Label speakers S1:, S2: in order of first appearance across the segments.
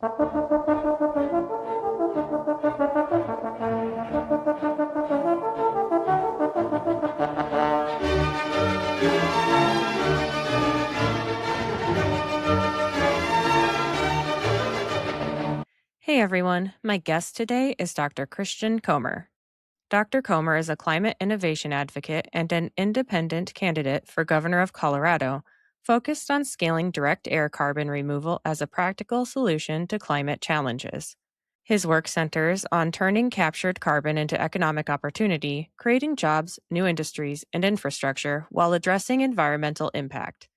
S1: Hey everyone, my guest today is Dr. Christian Komor. Dr. Komor is a climate innovation advocate and an independent candidate for governor of Colorado, focused on scaling direct air carbon removal as a practical solution to climate challenges. His work centers on turning captured carbon into economic opportunity, creating jobs, new industries, and infrastructure while addressing environmental impact.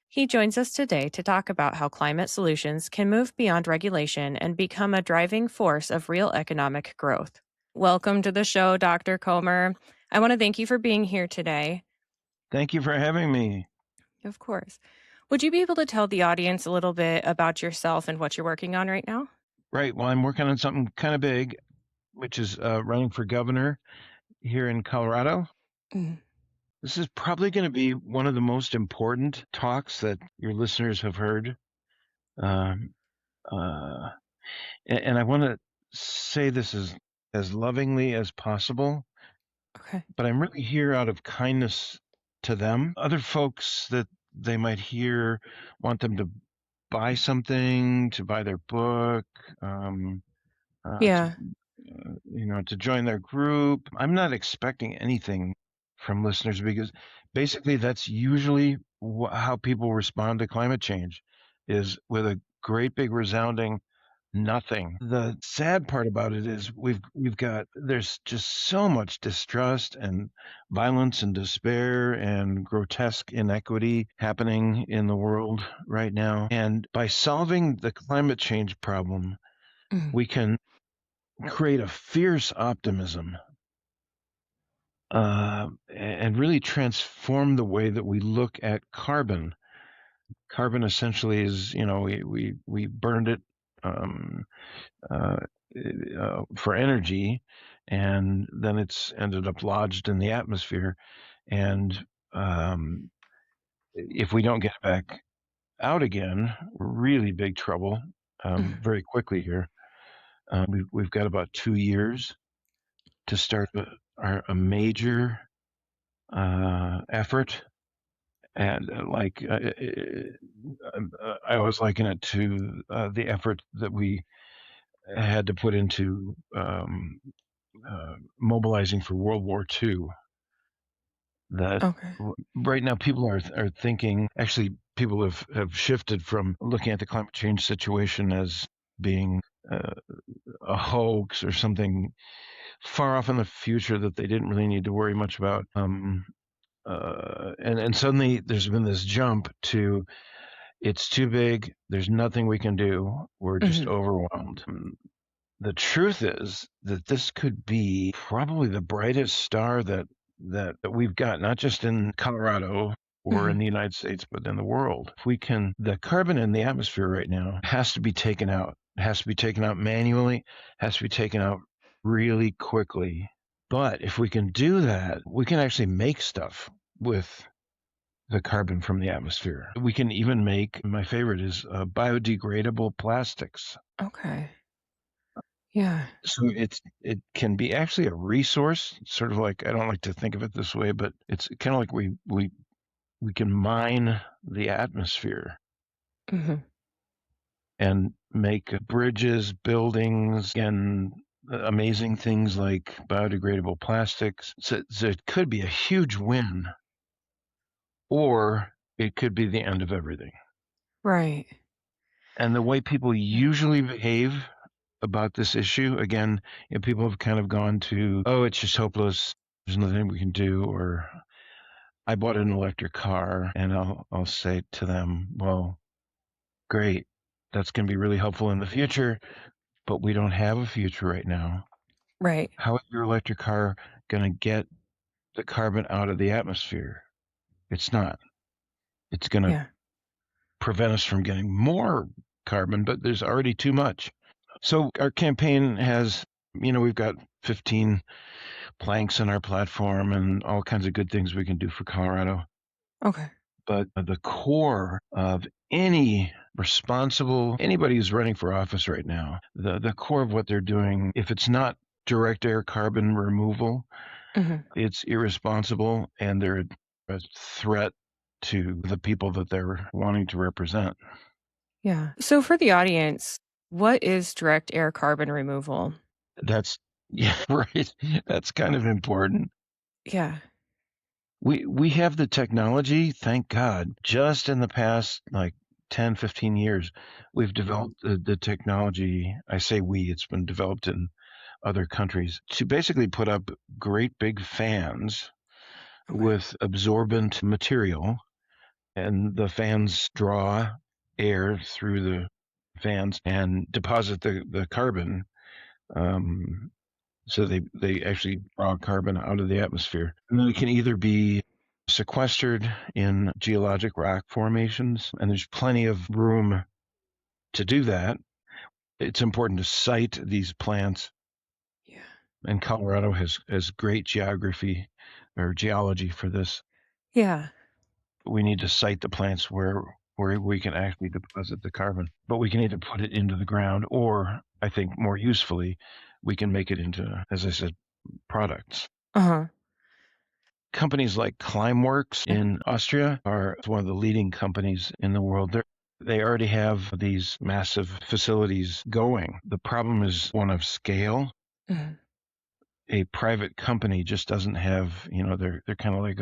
S1: He joins us today to talk about how climate solutions can move beyond regulation and become a driving force of real economic growth. Welcome to the show, Dr. Komor. I want to thank you for being here today.
S2: Thank you for having me.
S1: Of course. Would you be able to tell the audience a little bit about yourself and what you're working on right now?
S2: Right. Well, I'm working on something kind of big, which is running for governor here in Colorado.
S1: Mm.
S2: This is probably going to be one of the most important talks that your listeners have heard. Um, uh, and I want to say this as lovingly as possible,
S1: Okay.
S2: but I'm really here out of kindness to them. Other folks that they might hear want them to buy something, to buy their book, to
S1: Yeah.
S2: to join their group. I'm not expecting anything from listeners because basically that's usually how people respond to climate change is with a great big resounding nothing. The sad part about it is there's just so much distrust and violence and despair and grotesque inequity happening in the world right now. And by solving the climate change problem,
S1: Mm.
S2: we can create a fierce optimism and really transform the way that we look at carbon. Carbon essentially is, we burned it um, uh, for energy, and then it's ended up lodged in the atmosphere. And um, if we don't get it back out again, really big trouble
S1: Mm.
S2: very quickly here. We've got about 2 years to start a major effort. And I always liken it to the effort that we had to put into mobilizing for World War II. That
S1: Okay.
S2: right now people are thinking, actually, people have shifted from looking at the climate change situation as being uh, a hoax or something far off in the future that they didn't really need to worry much about. And suddenly there's been this jump to it's too big. There's nothing we can do. We're just
S1: Mhm.
S2: overwhelmed. The truth is that this could be probably the brightest star that we've got, not just in Colorado or in
S1: Mhm.
S2: the United States, but in the world. If we can, the carbon in the atmosphere right now has to be taken out. It has to be taken out manually, has to be taken out really quickly. But if we can do that, we can actually make stuff with the carbon from the atmosphere. We can even make, my favorite is biodegradable plastics.
S1: Okay. Yeah.
S2: So it can be actually a resource, sort of like I don't like to think of it this way, but it's kind of like we can mine the atmosphere
S1: Mhm.
S2: and make bridges, buildings, and amazing things like biodegradable plastics. So it could be a huge win, or it could be the end of everything.
S1: Right.
S2: And the way people usually behave about this issue, again, people have kind of gone to, oh, it's just hopeless. There's nothing we can do. Or I bought an electric car, and I'll say to them, well, great. That's going to be really helpful in the future, but we don't have a future right now.
S1: Right.
S2: How is your electric car going to get the carbon out of the atmosphere? It's not. It's going to
S1: Yeah.
S2: prevent us from getting more carbon, but there's already too much. So our campaign has, we've got 15 planks in our platform and all kinds of good things we can do for Colorado.
S1: Okay.
S2: But the core of any responsible. Anybody who's running for office right now, the core of what they're doing, if it's not direct air carbon removal,
S1: Hmm.
S2: it's irresponsible and they're a threat to the people that they're wanting to represent.
S1: Yeah. So for the audience, what is direct air carbon removal?
S2: That's yeah, right. That's kind of important.
S1: Yeah.
S2: We have the technology, thank God. Just in the past like 10, 15 years, we've developed the technology. I say we, it's been developed in other countries to basically put up great big fans
S1: Okay.
S2: with absorbent material, and the fans draw air through the fans and deposit the carbon. Um, so they actually draw carbon out of the atmosphere. And then it can either be sequestered in geologic rock formations, and there's plenty of room to do that. It's important to site these plants,
S1: Yeah.
S2: and Colorado has great geography or geology for this.
S1: Yeah.
S2: We need to site the plants where we can actually deposit the carbon, but we can either put it into the ground or, I think more usefully, we can make it into, as I said, products.
S1: Uh-huh.
S2: Companies like Climeworks in Austria are one of the leading companies in the world. They already have these massive facilities going. The problem is one of scale.
S1: Mhm.
S2: A private company just doesn't have, they're kind of like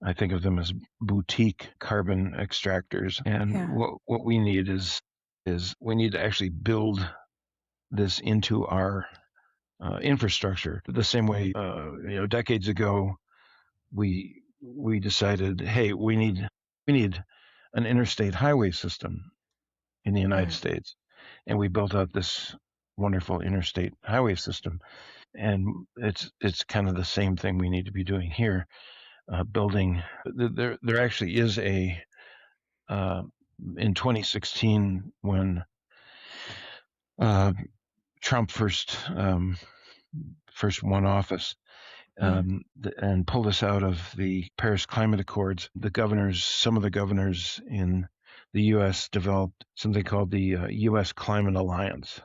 S2: I think of them as boutique carbon extractors. And
S1: Yeah.
S2: what we need is we need to actually build this into our infrastructure the same way, decades ago, we decided, hey, we need an interstate highway system in the United
S1: Mhm.
S2: States, and we built out this wonderful interstate highway system. And it's kind of the same thing we need to be doing here, building. There actually is a uh, in 2016 when uh, Trump first won office,
S1: Mhm.
S2: and pulled us out of the Paris Climate Accords. Some of the governors in the U.S. developed something called the U.S. Climate Alliance.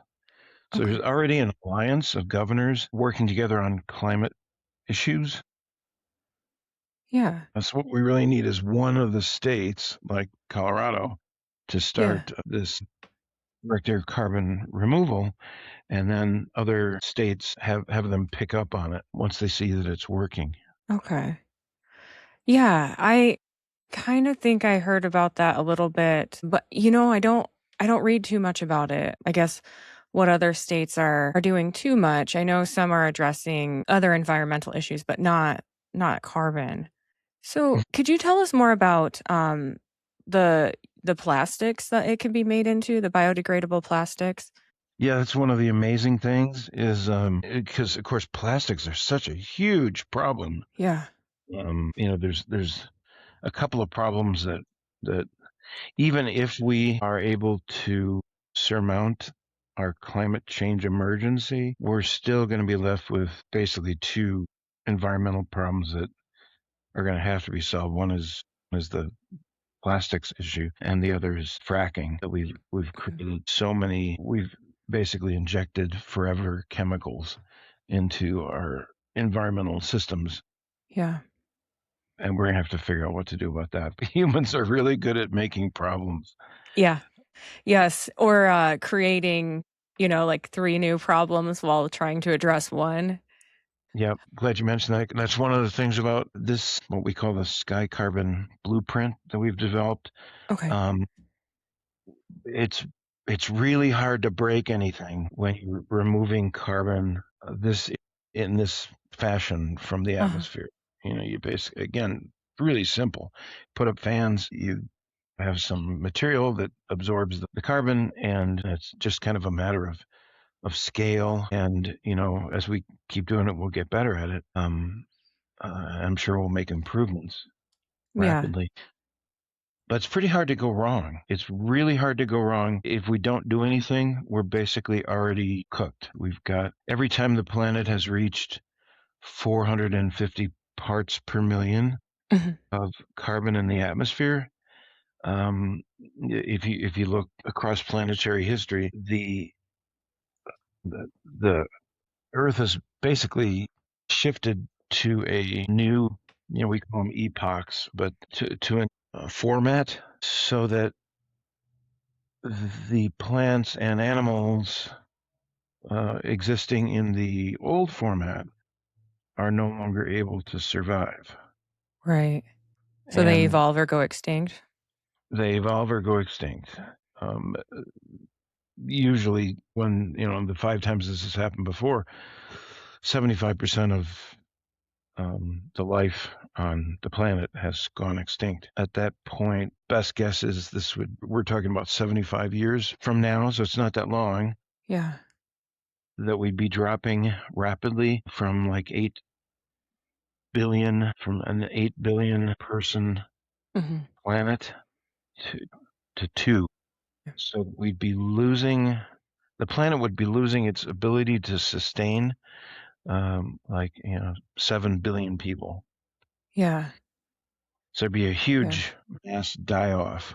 S2: So there's
S1: Okay.
S2: already an alliance of governors working together on climate issues.
S1: Yeah.
S2: So what we really need is one of the states, like Colorado, to
S1: Yeah.
S2: start this direct air carbon removal, and then other states have them pick up on it once they see that it's working.
S1: Okay. Yeah, I kind of think I heard about that a little bit, but I don't read too much about it. I guess what other states are doing too much. I know some are addressing other environmental issues, but not carbon. So, could you tell us more about the the plastics that it can be made into, the biodegradable plastics?
S2: Yeah, that's one of the amazing things is because of course plastics are such a huge problem.
S1: Yeah.
S2: There's a couple of problems that even if we are able to surmount our climate change emergency, we're still going to be left with basically two environmental problems that are going to have to be solved. One is the plastics issue, and the other is fracking. That we've
S1: Mhm.
S2: created so many. We've basically injected forever chemicals into our environmental systems,
S1: Yeah.
S2: and we're gonna have to figure out what to do about that. Humans are really good at making problems.
S1: Yeah. Yes, or creating, like 3 new problems while trying to address one.
S2: Yeah, glad you mentioned that. That's one of the things about this, what we call the sky carbon blueprint that we've developed.
S1: Okay.
S2: Um, it's it's really hard to break anything when you're removing carbon this in this fashion from the
S1: Uh-huh.
S2: atmosphere. You basically, again, really simple. Put up fans, you have some material that absorbs the carbon, and it's just kind of a matter of scale. And as we keep doing it, we'll get better at it. I'm sure we'll make improvements
S1: Yeah.
S2: rapidly. But it's pretty hard to go wrong. It's really hard to go wrong. If we don't do anything, we're basically already cooked. We've got every time the planet has reached 450 parts per million
S1: Mhm.
S2: of carbon in the atmosphere, If you look across planetary history, the Earth has basically shifted to a new, we call them epochs, but to a format so that the plants and animals existing in the old format are no longer able to survive.
S1: Right. So they
S2: And
S1: evolve or go extinct?
S2: they evolve or go extinct. Um, Usually, when, the 5 times this has happened before, 75% of the life on the planet has gone extinct. At that point, best guess is we're talking about 75 years from now, so it's not that long,
S1: Yeah.
S2: that we'd be dropping rapidly from like 8 billion, from an 8 billion person
S1: Mhm.
S2: planet to, to 2. So the planet would be losing its ability to sustain 7 billion people.
S1: Yeah.
S2: So it'd be a
S1: Yeah.
S2: huge mass die off.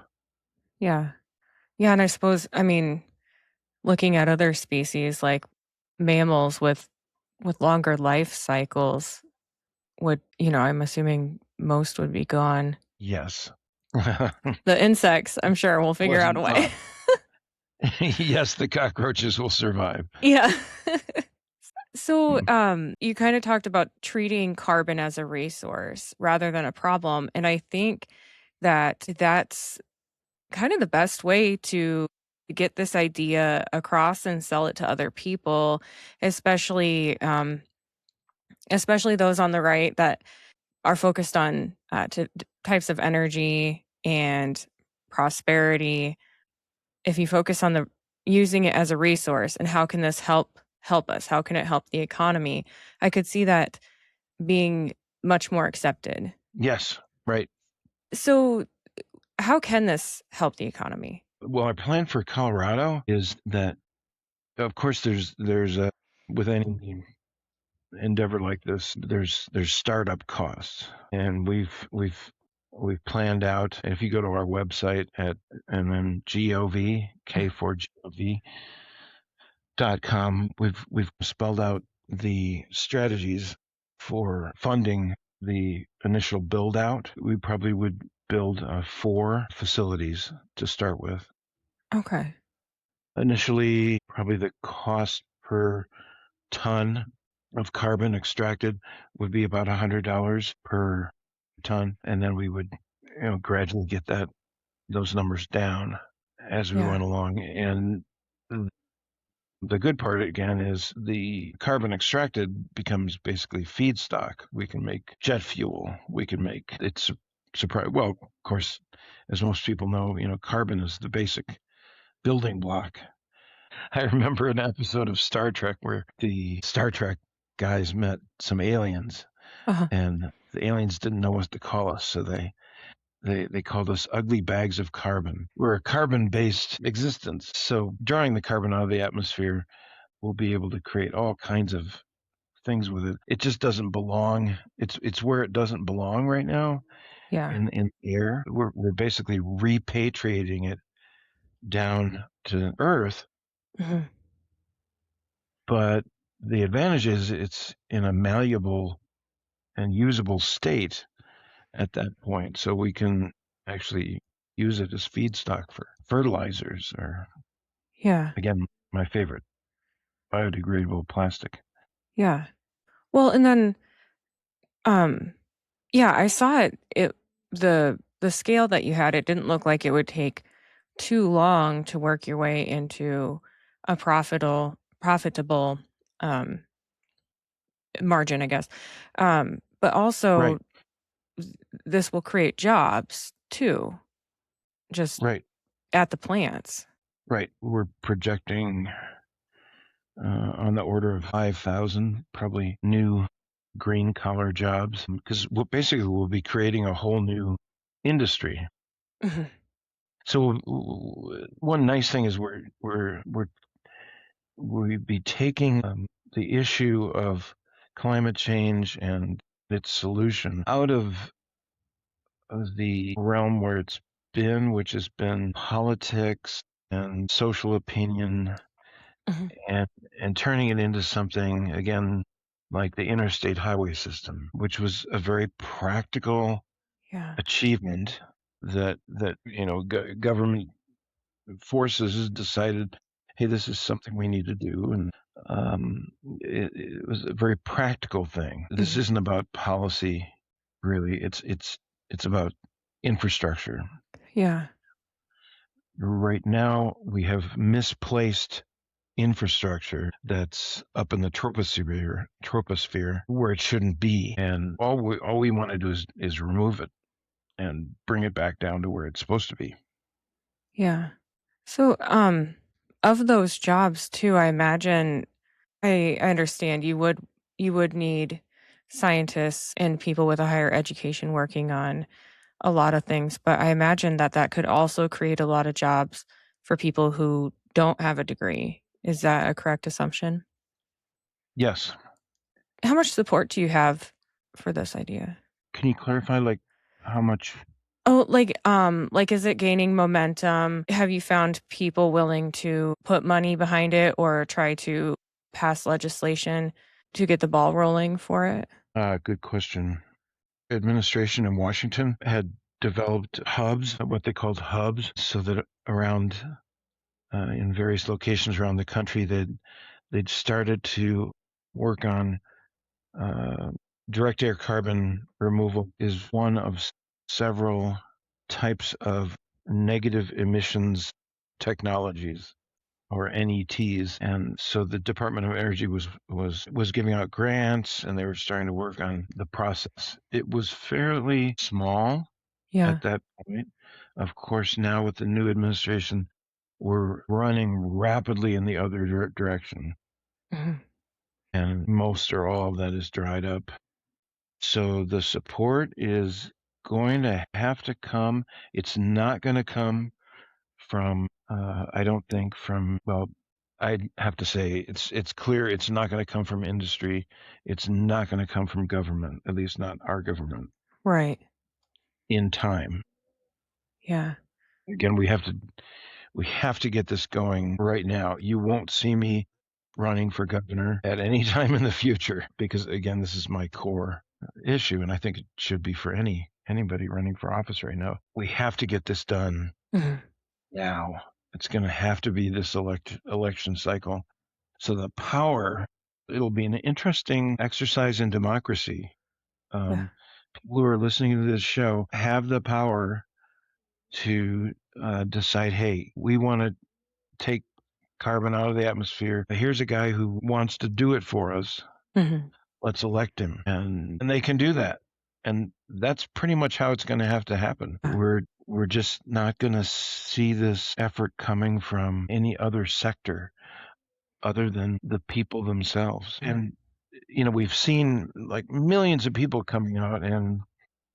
S1: Yeah. Yeah, and I suppose, I mean, looking at other species like mammals with longer life cycles would, I'm assuming most would be gone.
S2: Yes.
S1: The insects, I'm sure, will figure out a
S2: Wasn't
S1: way.
S2: thought. Yes, the cockroaches will survive.
S1: Yeah. So, you kind of talked about treating carbon as a resource rather than a problem, and I think that that's kind of the best way to get this idea across and sell it to other people, especially especially those on the right that are focused on types of energy and prosperity. If you focus on the using it as a resource and how can this help us? How can it help the economy? I could see that being much more accepted.
S2: Yes, right.
S1: So, how can this help the economy?
S2: Well, our plan for Colorado is that, of course, there's a with any endeavor like this, there's startup costs, and we've planned out. If you go to our website and then gov k4gov.com, we've spelled out the strategies for funding the initial build out. We probably would build 4 facilities to start with.
S1: Okay.
S2: Initially, probably the cost per ton of carbon extracted would be about $100 per ton, and then we would, gradually get those numbers down as we
S1: Yeah.
S2: went along. And the good part again is the carbon extracted becomes basically feedstock. We can make jet fuel. We can make it's surprise. Well, of course, as most people know, carbon is the basic building block. I remember an episode of Star Trek where the Star Trek guys met some aliens,
S1: Uh-huh.
S2: and the aliens didn't know what to call us, so they called us ugly bags of carbon. We're a carbon-based existence, so drawing the carbon out of the atmosphere, we'll be able to create all kinds of things with it. It just doesn't belong. It's where it doesn't belong right now
S1: Yeah.
S2: in air. We're basically repatriating it down to Earth.
S1: Mhm.
S2: But the advantage is it's in a malleable and usable state at that point. So we can actually use it as feedstock for fertilizers or,
S1: Yeah.
S2: again, my favorite, biodegradable plastic.
S1: Yeah. Well, and then um yeah, I saw the scale that you had, it didn't look like it would take too long to work your way into a profitable um margin, I guess. But also
S2: Right,
S1: this will create jobs too, just
S2: right,
S1: at the plants.
S2: right. We're projecting on the order of 5,000 probably new green collar jobs because basically we'll be creating a whole new industry.
S1: Mhm.
S2: So one nice thing is we'd be taking the issue of climate change and its solution out of the realm where it's spin, which has been politics and social opinion,
S1: Mhm.
S2: and turning it into something again like the interstate highway system, which was a very practical
S1: Yeah.
S2: achievement that government forces decided, hey, this is something we need to do, and it was a very practical thing. This
S1: Mhm.
S2: isn't about policy, really. It's about infrastructure.
S1: Yeah.
S2: Right now, we have misplaced infrastructure that's up in the troposphere where it shouldn't be, and all we want to do is remove it and bring it back down to where it's supposed to be.
S1: Yeah. So, of those jobs too, I imagine I understand you would need scientists and people with a higher education working on a lot of things, but I imagine that that could also create a lot of jobs for people who don't have a degree. Is that a correct assumption?
S2: Yes.
S1: How much support do you have for this idea?
S2: Can you clarify, like, how much?
S1: Oh, like, is it gaining momentum? Have you found people willing to put money behind it or try to pass legislation to get the ball rolling for it?
S2: Good question. Administration in Washington had developed hubs, what they called hubs, so that around in various locations around the country, they'd started to work on uh, direct air carbon removal is one of several types of negative emissions technologies, or NETs. And so the Department of Energy was giving out grants, and they were starting to work on the process. It was fairly small
S1: Yeah.
S2: at that point. Of course, now with the new administration, we're running rapidly in the other direction,
S1: Mhm.
S2: and most or all of that is dried up. So the support is going to have to come. It's not going to come from, I don't think from, well, I'd have to say it's clear it's not going to come from industry. It's not going to come from government, at least not our government,
S1: Right.
S2: in time.
S1: Yeah.
S2: Again, we have to get this going right now. You won't see me running for governor at any time in the future because, again, this is my core issue, and I think it should be for anybody running for office right now. We have to get this done
S1: Mhm.
S2: now. It's going to have to be this election cycle. So the power, it'll be an interesting exercise in democracy.
S1: Yeah.
S2: People who are listening to this show have the power to decide, hey, we want to take carbon out of the atmosphere. Here's a guy who wants to do it for us.
S1: Mhm.
S2: Let's elect him. And they can do that. And that's pretty much how it's going to have to happen.
S1: Yeah.
S2: We're just not going to see this effort coming from any other sector other than the people themselves.
S1: Mhm.
S2: And we've seen like millions of people coming out and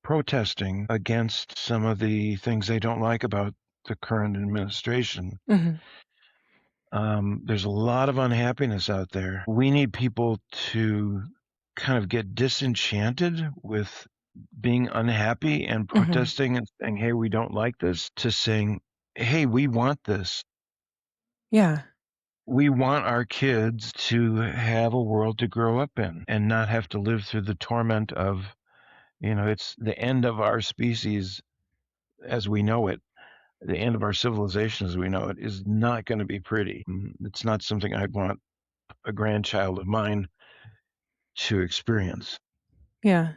S2: protesting against some of the things they don't like about the current administration.
S1: Mhm.
S2: There's a lot of unhappiness out there. We need people to kind of get disenchanted with being unhappy and
S1: Mhm.
S2: protesting and saying, hey, we don't like this, to saying, hey, we want this.
S1: Yeah.
S2: We want our kids to have a world to grow up in and not have to live through the torment of, it's the end of our species as we know it. The end of our civilization as we know it is not going to be pretty. It's not something I'd want a grandchild of mine to experience.
S1: Yeah.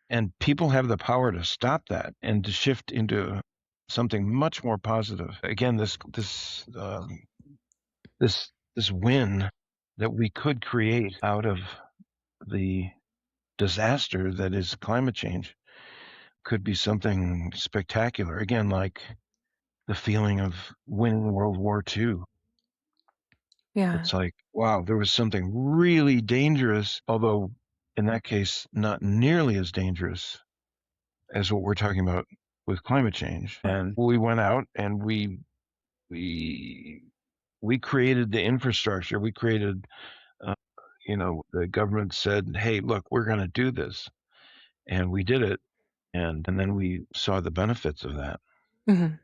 S2: And people have the power to stop that and to shift into something much more positive. Again, this win that we could create out of the disaster that is climate change could be something spectacular. Again, like the feeling of winning World War II.
S1: Yeah.
S2: It's like, wow, there was something really dangerous, although in that case, not nearly as dangerous as what we're talking about with climate change.
S1: Right.
S2: And we went out and we we created the infrastructure. We created, uh, the government said, "Hey, look, we're going to do this," and we did it, and then we saw the benefits of that.
S1: Mhm.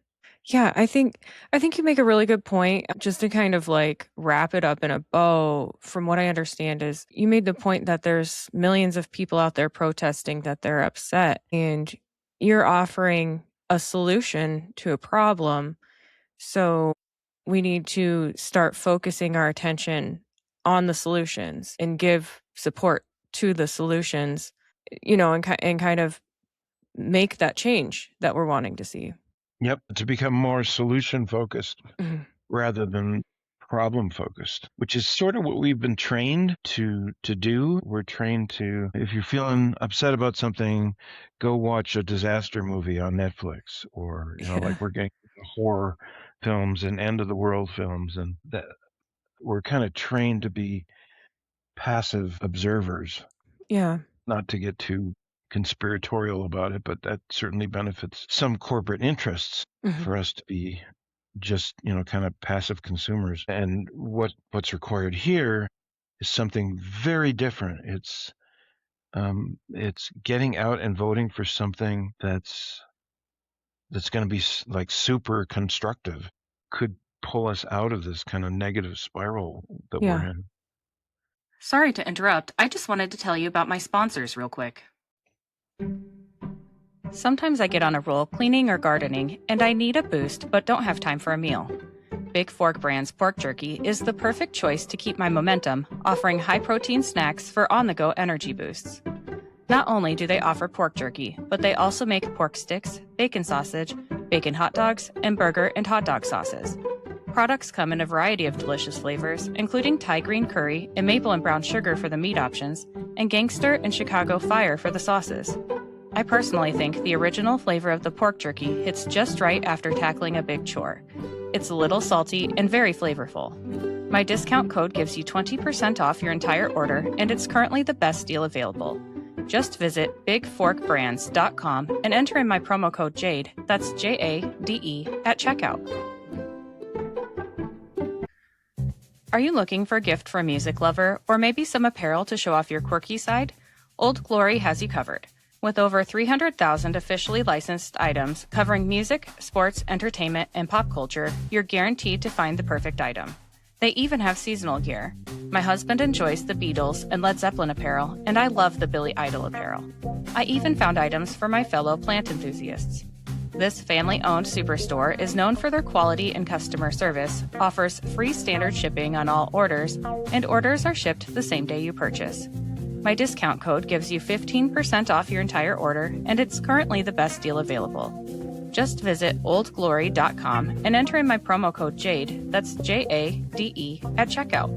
S1: Yeah, I think you make a really good point. Just to kind of like wrap it up in a bow, from what I understand is you made the point that there's millions of people out there protesting that they're upset and you're offering a solution to a problem. So we need to start focusing our attention on the solutions and give support to the solutions, and kind of make that change that we're wanting to see.
S2: Yep, to become more solution focused
S1: Mhm.
S2: rather than problem focused, which is sort of what we've been trained to do. We're trained to, if you're feeling upset about something, go watch a disaster movie on Netflix, or
S1: Yeah.
S2: like we're getting horror films and end of the world films, and that we're kind of trained to be passive observers,
S1: Yeah.
S2: not to get too conspiratorial about it, but that certainly benefits some corporate interests
S1: Mhm.
S2: for us to be just kind of passive consumers. And what's required here is something very different. It's getting out and voting for something that's going to be like super constructive, could pull us out of this kind of negative spiral that we're
S1: Yeah.
S2: in.
S3: Sorry to interrupt. I just wanted to tell you about my sponsors real quick. Sometimes I get on a roll cleaning or gardening, and I need a boost but don't have time for a meal. Big Fork Brand's pork jerky is the perfect choice to keep my momentum, offering high protein snacks for on the go energy boosts. Not only do they offer pork jerky, but they also make pork sticks, bacon sausage, bacon hot dogs, and burger and hot dog sauces. Products come in a variety of delicious flavors, including Thai green curry and maple and brown sugar for the meat options, and gangster and Chicago fire for the sauces. I personally think the original flavor of the pork jerky hits just right after tackling a big chore. It's a little salty and very flavorful. My discount code gives you 20% off your entire order, and it's currently the best deal available. Just visit bigforkbrands.com and enter in my promo code JADE, that's JADE, at checkout. Are you looking for a gift for a music lover, or maybe some apparel to show off your quirky side? Old Glory has you covered. With over 300,000 officially licensed items covering music, sports, entertainment, and pop culture, you're guaranteed to find the perfect item. They even have seasonal gear. My husband enjoys the Beatles and Led Zeppelin apparel, and I love the Billy Idol apparel. I even found items for my fellow plant enthusiasts. This family-owned superstore is known for their quality and customer service, offers free standard shipping on all orders, and orders are shipped the same day you purchase. My discount code gives you 15% off your entire order, and it's currently the best deal available. Just visit oldglory.com and enter in my promo code JADE, that's JADE, at checkout.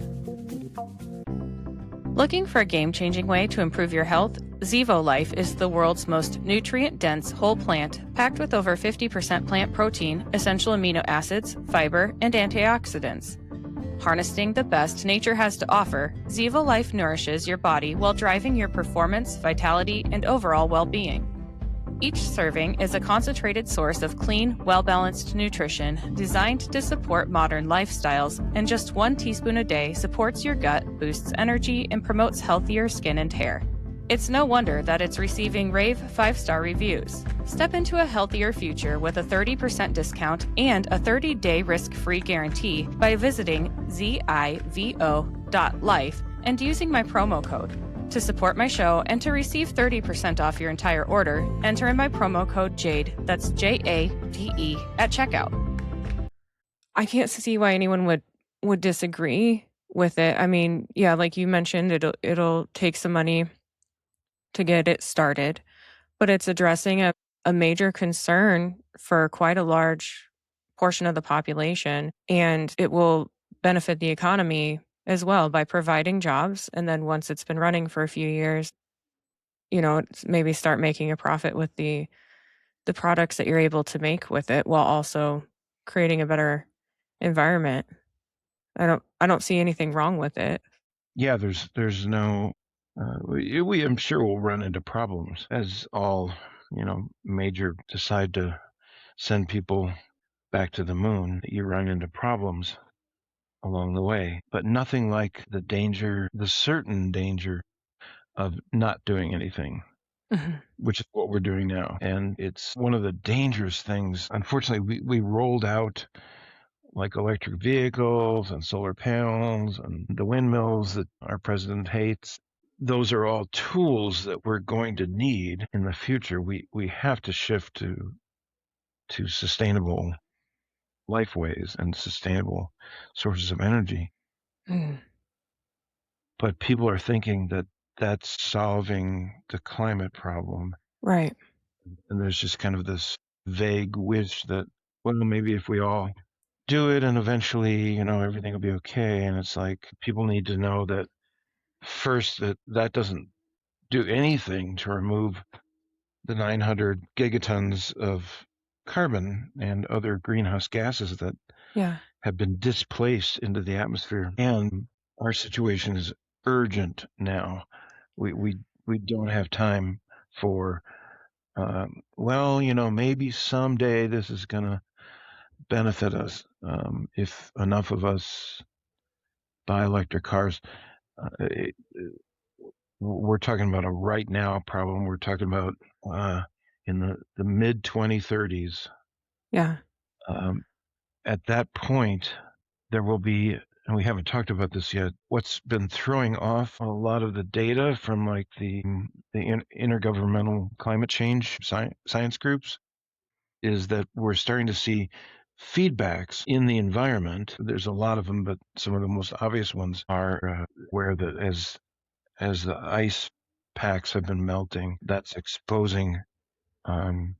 S3: Looking for a game-changing way to improve your health? Zevo Life is the world's most nutrient-dense whole plant, packed with over 50% plant protein, essential amino acids, fiber, and antioxidants. Harnessing the best nature has to offer, Zevo Life nourishes your body while driving your performance, vitality, and overall well-being. Each serving is a concentrated source of clean, well-balanced nutrition designed to support modern lifestyles, and just 1 teaspoon a day supports your gut, boosts energy, and promotes healthier skin and hair. It's no wonder that it's receiving rave 5-star reviews. Step into a healthier future with a 30% discount and a 30-day risk-free guarantee by visiting zivo.life and using my promo code. To support my show and to receive 30% off your entire order, enter in my promo code JADE, that's JADE, at checkout.
S1: I can't see why anyone would disagree with it. I mean, yeah, like you mentioned, it'll take some money to get it started, but it's addressing a major concern for quite a large portion of the population, and it will benefit the economy as well by providing jobs. And then once it's been running for a few years, maybe start making a profit with the products that you're able to make with it while also creating a better environment. I don't see anything wrong with it.
S2: Yeah, there's no. We I'm sure we'll run into problems as all major decide to send people back to the moon. You run into problems along the way, but nothing like the certain danger of not doing anything. which is what we're doing now. And it's one of the dangerous things. Unfortunately, we rolled out like electric vehicles and solar panels and the windmills that our president hates. Those are all tools that we're going to need in the future. We have to shift to sustainable lifeways and sustainable sources of energy.
S1: Mm.
S2: But people are thinking that that's solving the climate problem.
S1: Right.
S2: And there's just kind of this vague wish that, well, maybe if we all do it and eventually, everything will be okay. And it's like people need to know that first, that doesn't do anything to remove the 900 gigatons of carbon and other greenhouse gases that
S1: Yeah.
S2: have been displaced into the atmosphere. And our situation is urgent now. We don't have time for, maybe someday this is going to benefit us if enough of us buy electric cars. We're talking about a right now problem. We're talking about in the mid 2030s.
S1: Yeah.
S2: At that point, there will be, and we haven't talked about this yet, what's been throwing off a lot of the data from like the intergovernmental climate change science groups is that we're starting to see feedbacks in the environment. There's a lot of them, but some of the most obvious ones are where as the ice packs have been melting, that's exposing, and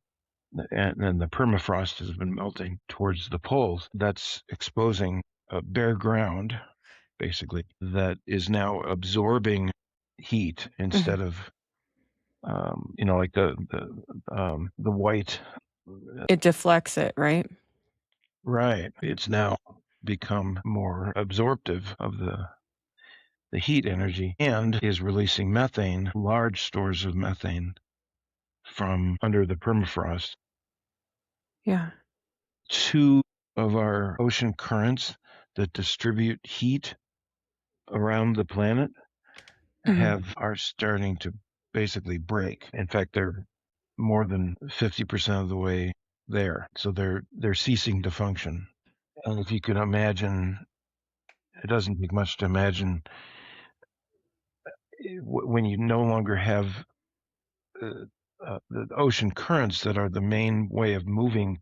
S2: the permafrost has been melting towards the poles. That's exposing bare ground, basically, that is now absorbing heat instead of, like the white.
S1: It deflects it, right?
S2: Right. It's now become more absorptive of the heat energy and is releasing methane, large stores of methane from under the permafrost.
S1: Yeah.
S2: 2 of our ocean currents that distribute heat around the planet are starting to basically break. In fact, they're more than 50% of the way there. So they're ceasing to function. And if you can imagine, it doesn't take much to imagine when you no longer have the ocean currents that are the main way of moving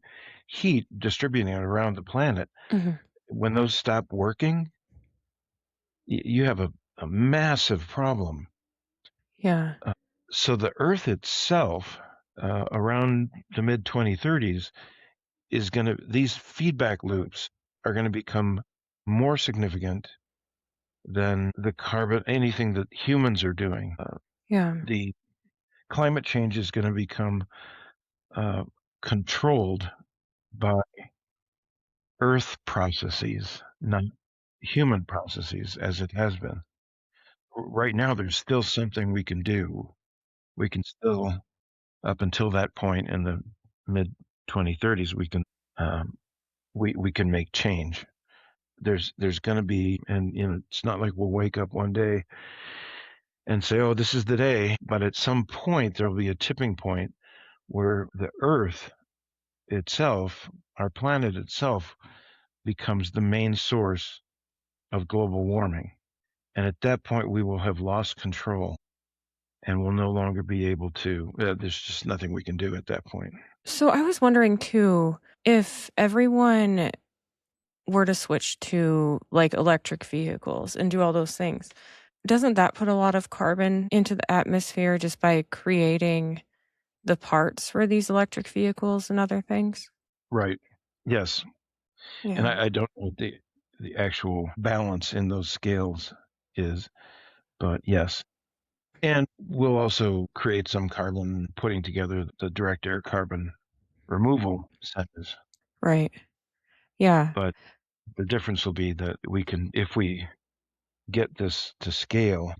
S2: heat, distributing it around the planet. When those stop working, you have a massive problem.
S1: Yeah.
S2: So the Earth itself, around the mid 2030s, these feedback loops are going to become more significant than anything that humans are doing.
S1: Yeah.
S2: The climate change is going to become controlled by Earth processes, not human processes, as it has been. Right now, there's still something we can do. We can still, up until that point in the mid 2030s, we can make change. There's going to be, and it's not like we'll wake up one day and say, "Oh, this is the day." But at some point, there'll be a tipping point where the Earth itself, our planet itself, becomes the main source of global warming. And at that point, we will have lost control and will no longer be able to. There's just nothing we can do at that point.
S1: So I was wondering too, if everyone were to switch to like electric vehicles and do all those things, doesn't that put a lot of carbon into the atmosphere just by creating the parts for these electric vehicles and other things?
S2: Right. Yes. And
S1: Yeah.
S2: I don't know what the actual balance in those scales is, but yes. And we'll also create some carbon putting together the direct air carbon removal centers.
S1: Right. Yeah.
S2: But the difference will be that if we get this to scale,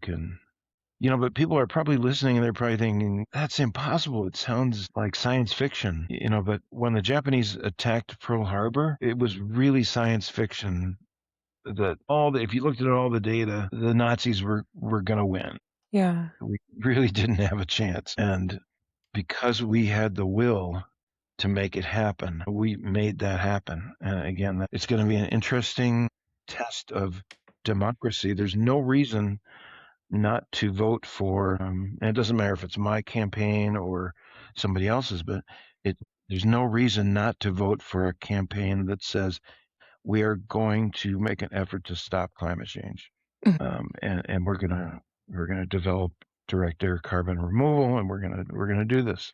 S2: but people are probably listening and they're probably thinking, that's impossible. It sounds like science fiction, but when the Japanese attacked Pearl Harbor, it was really science fiction that if you looked at all the data, the Nazis were going to win.
S1: Yeah.
S2: We really didn't have a chance. And because we had the will to make it happen, we made that happen. And again, it's going to be an interesting test of democracy. There's no reason not to vote for, and it doesn't matter if it's my campaign or somebody else's, but it there's no reason not to vote for a campaign that says we are going to make an effort to stop climate change,
S1: Mm.
S2: and we're gonna develop direct air carbon removal, and we're gonna do this.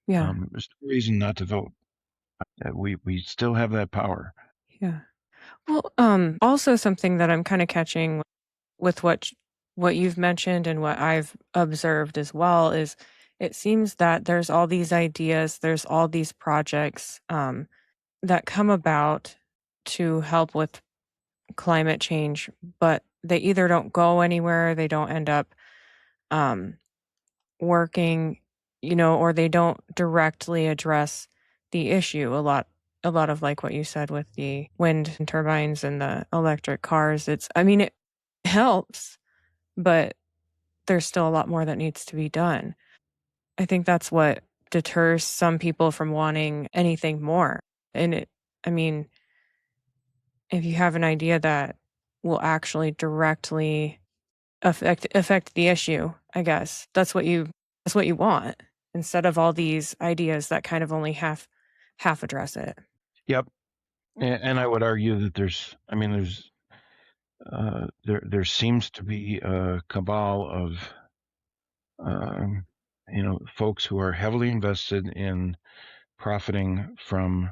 S1: Yeah.
S2: There's no reason not to vote. We still have that power.
S1: Yeah. Well, also something that I'm kind of catching with what you've mentioned and what I've observed as well is it seems that there's all these ideas, there's all these projects that come about to help with climate change, but they either don't go anywhere, they don't end up um, working, or they don't directly address the issue. A lot of like what you said with the wind turbines and the electric cars. I mean, it helps, but there's still a lot more that needs to be done. I think that's what deters some people from wanting anything more. And I mean, if you have an idea that will actually directly affect the issue, I guess that's what you want instead of all these ideas that kind of only half address it.
S2: Yep, and I would argue that there seems to be a cabal of folks who are heavily invested in profiting from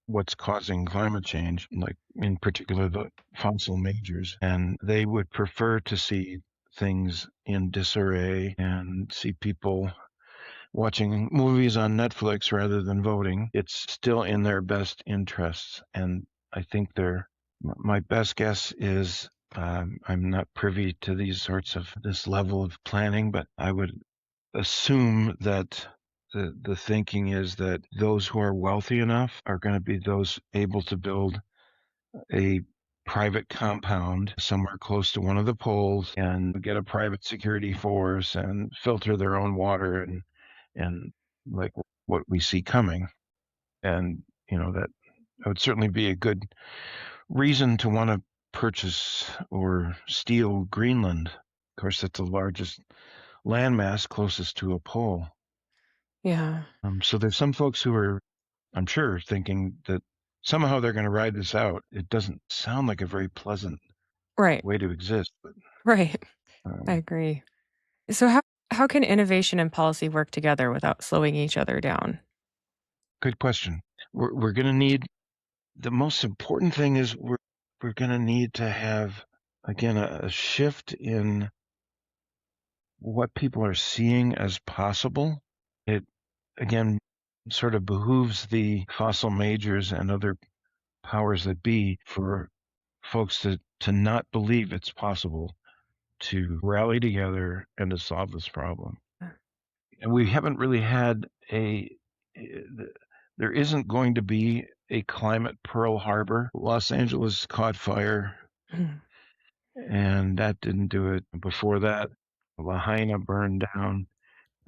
S2: what's causing climate change, like in particular the fossil majors, and they would prefer to see things in disarray and see people watching movies on Netflix rather than voting. It's still in their best interests, and I think my best guess is I'm not privy to this level of planning, but I would assume that the thinking is that those who are wealthy enough are going to be those able to build a private compound somewhere close to one of the poles and get a private security force and filter their own water and like what we see coming. And that would certainly be a good reason to want to purchase or steal Greenland. Of course, that's the largest landmass closest to a pole.
S1: Yeah.
S2: So there's some folks who are, I'm sure, thinking that somehow they're going to ride this out. It doesn't sound like a very pleasant
S1: Right.
S2: way to exist, but
S1: Right. I
S2: um,
S1: agree. So how can innovation and policy work together without slowing each other down?
S2: good question. We're going to need the most important thing is we're going to need to have again a shift in what people are seeing as possible. It again sort of behooves the fossil majors and other powers that be for folks to not believe it's possible to rally together and to solve this problem. And we haven't really had there isn't going to be a climate Pearl Harbor. Los Angeles caught fire,
S1: Mm.
S2: and that didn't do it. Before that, Lahaina burned down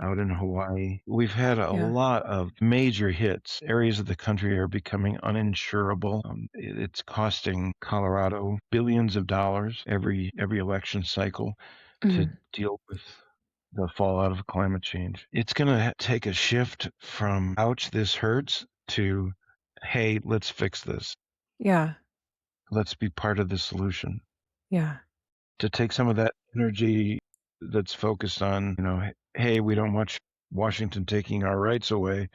S2: out in Hawaii. We've had a
S1: Yeah.
S2: lot of major hits. Areas of the country are becoming uninsurable. It's costing Colorado billions of dollars every election cycle to
S1: Mm.
S2: deal with the fallout of climate change. It's going to take a shift from ouch, this hurts to hey, let's fix this.
S1: Yeah.
S2: Let's be part of the solution.
S1: Yeah.
S2: To take some of that energy that's focused on, hey, we don't want Washington taking our rights away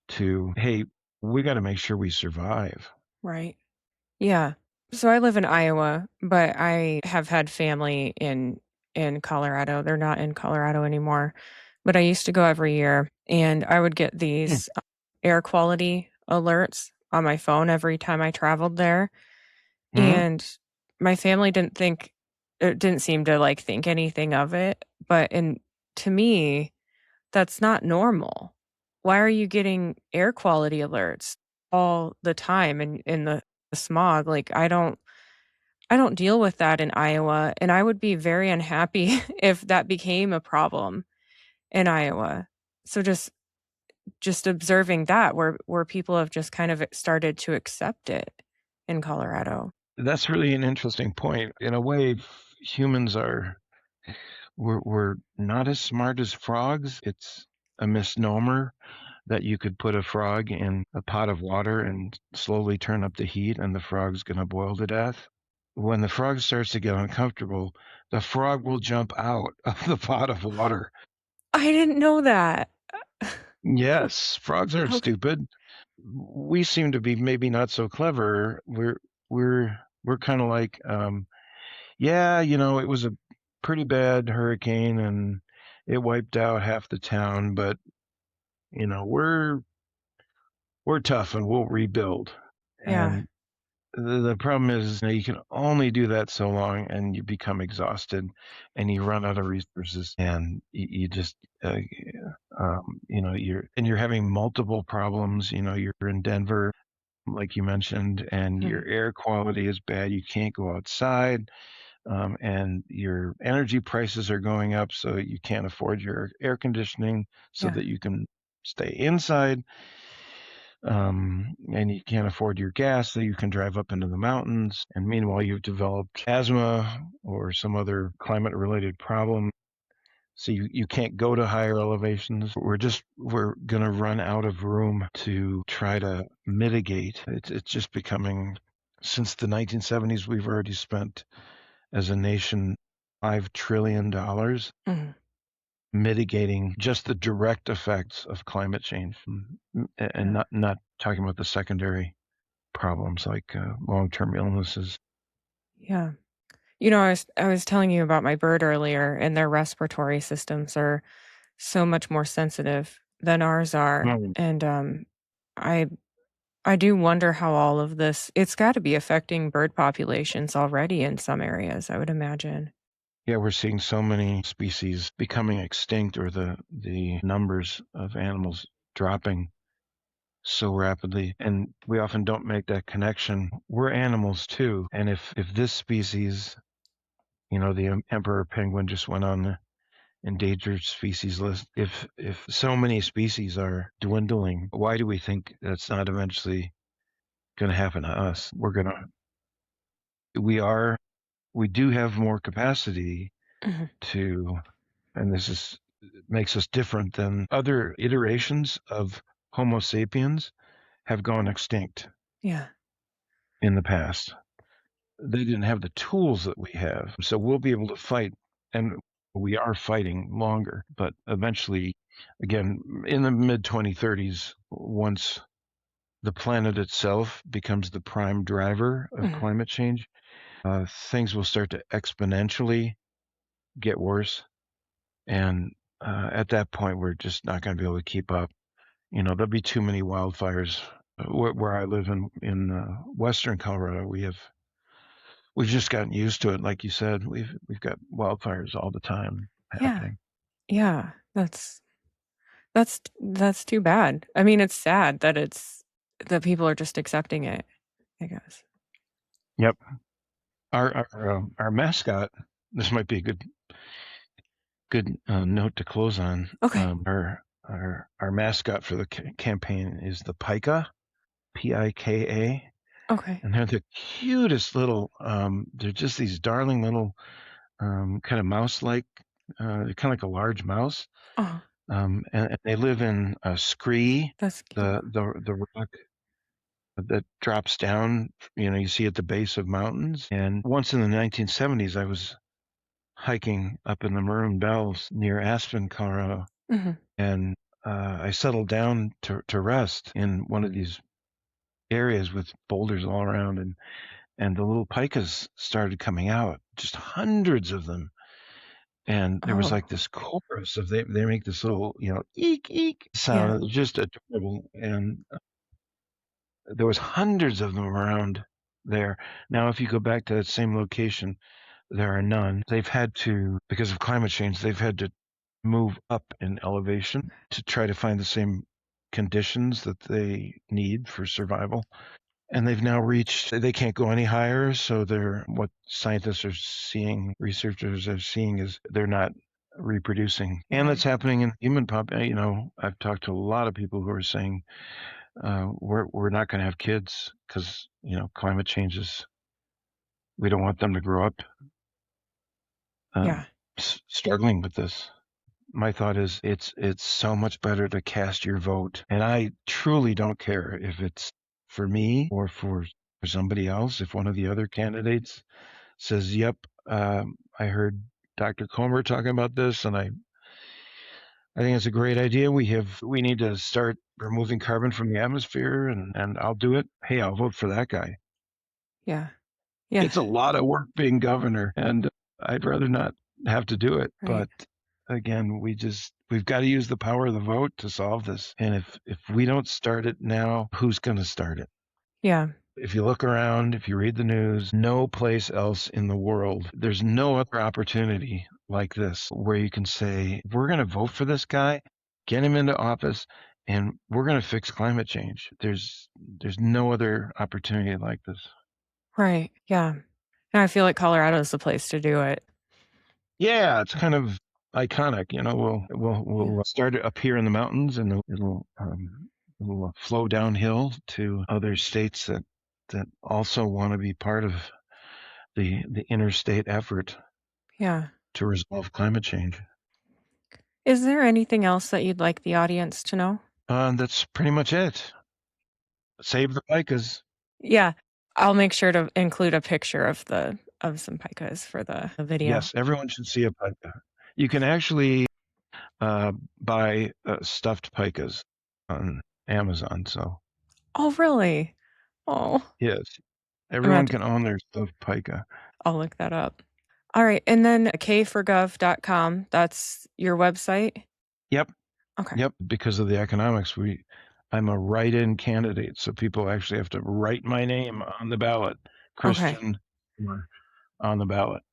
S2: to, hey, we got to make sure we survive.
S1: Right. Yeah. So I live in Iowa, but I have had family in Colorado. They're not in Colorado anymore, but I used to go every year and I would get these air quality alerts on my phone every time I traveled there.
S2: Mm-hmm.
S1: And my family didn't seem to like think anything of it, but to me, that's not normal. Why are you getting air quality alerts all the time in the smog? Like I don't deal with that in Iowa, and I would be very unhappy if that became a problem in Iowa. So just observing that where people have just kind of started to accept it in Colorado.
S2: That's really an interesting point. In a way, humans are we're not as smart as frogs. It's a misnomer that you could put a frog in a pot of water and slowly turn up the heat and the frog's going to boil to death. When the frog starts to get uncomfortable, the frog will jump out of the pot of water.
S1: I didn't know that.
S2: Yes, frogs aren't
S1: Okay.
S2: stupid. We seem to be maybe not so clever. We're kind of like, yeah, it was a pretty bad hurricane and it wiped out half the town, but we're tough and we'll rebuild.
S1: Yeah.
S2: And the problem is, you can only do that so long, and you become exhausted, and you run out of resources, and you just, you're having multiple problems. You're in Denver, like you mentioned, and your
S1: Mhm.
S2: air quality is bad. You can't go outside, and your energy prices are going up, so you can't afford your air conditioning, so
S1: Yeah.
S2: that you can stay inside. And you can't afford your gas, so you can drive up into the mountains. And meanwhile, you've developed asthma or some other climate related problem. So you can't go to higher elevations. We're going to run out of room to try to mitigate. It's just becoming, since the 1970s, we've already spent as a nation $5 trillion
S1: Mhm.
S2: mitigating just the direct effects of climate change, and
S1: Yeah.
S2: not talking about the secondary problems like long-term illnesses.
S1: Yeah. I was telling you about my bird earlier, and their respiratory systems are so much more sensitive than ours are.
S2: Right.
S1: And I I do wonder how all of this it's got to be affecting bird populations already in some areas, I would imagine.
S2: Yeah, we're seeing so many species becoming extinct, or the numbers of animals dropping so rapidly, and we often don't make that connection. We're animals too, and if this species, the emperor penguin just went on the endangered species list. If so many species are dwindling, why do we think that's not eventually going to happen to us? We are we do have more capacity
S1: Mhm.
S2: to, and this is makes us different than other iterations of Homo sapiens have gone extinct
S1: Yeah.
S2: in the past. They didn't have the tools that we have, so we'll be able to fight, and we are fighting longer. But eventually, again, in the mid 2030s, once the planet itself becomes the prime driver of
S1: Mhm.
S2: climate change, things will start to exponentially get worse. And at that point, we're just not going to be able to keep up. There'll be too many wildfires. Where I live in western Colorado, we've just gotten used to it. Like you said, we've got wildfires all the time
S1: Yeah.
S2: happening.
S1: Yeah. That's too bad. I mean, it's sad that that people are just accepting it, I guess.
S2: Yep. Our mascot. This might be a good note to close on.
S1: Okay.
S2: Our mascot for the campaign is the pika, Pika,
S1: Okay.
S2: and they're the cutest little. They're just these darling little, kind of mouse-like. They're kind of like a large mouse,
S1: Oh,
S2: and they live in scree,
S1: that's cute.
S2: the rock that drops down. You see at the base of mountains. And once in the 1970s, I was hiking up in the Maroon Bells near Aspen, Colorado,
S1: Mhm.
S2: and I settled down to rest in one of these areas with boulders all around, and the little pikas started coming out, just hundreds of them. And there was
S1: Oh,
S2: like this chorus of they make this little, eek eek
S1: yeah.
S2: sound. It was just adorable. And there was hundreds of them around there. Now, if you go back to that same location, there are none. They've had to, because of climate change, they've had to move up in elevation to try to find the same conditions that they need for survival. and they've now reached, they can't go any higher. So what scientists are seeing, researchers are seeing, is they're not reproducing. And that's happening in human I've talked to a lot of people who are saying, we're not going to have kids because, climate change we don't want them to grow up
S1: Yeah.
S2: struggling with this. My thought is it's so much better to cast your vote. And I truly don't care if it's for me or for somebody else. If one of the other candidates says, yep, I heard Dr. Komor talking about this, and I think it's a great idea. We need to start removing carbon from the atmosphere, and I'll do it. Hey, I'll vote for that guy.
S1: Yeah. Yeah.
S2: It's a lot of work being governor, and I'd rather not have to do it.
S1: Right.
S2: But again, we've got to use the power of the vote to solve this. And if we don't start it now, who's going to start it?
S1: Yeah.
S2: If you look around, if you read the news, no place else in the world, there's no other opportunity like this where you can say, we're going to vote for this guy, get him into office, and we're going to fix climate change. There's no other opportunity like this.
S1: Right. Yeah. And I feel like Colorado is the place to do it.
S2: Yeah, it's kind of iconic. We'll start it up here in the mountains, and it'll flow downhill to other states that also want to be part of the interstate effort
S1: Yeah.
S2: to resolve climate change.
S1: Is there anything else that you'd like the audience to know?
S2: That's pretty much it. Save the pikas.
S1: Yeah. I'll make sure to include a picture of some pikas for the video.
S2: Yes, everyone should see a pika. You can actually buy stuffed pikas on Amazon. So
S1: Oh, really? Oh,
S2: yes,
S1: I'm gonna have
S2: everyone
S1: to,
S2: can own their stuffed pika.
S1: I'll look that up. All right. And then kforgov.com, that's your website?
S2: Yep.
S1: Okay.
S2: Yep, because of the economics, I'm a write-in candidate, so people actually have to write my name on the ballot.
S1: Okay.
S2: Christian on the ballot.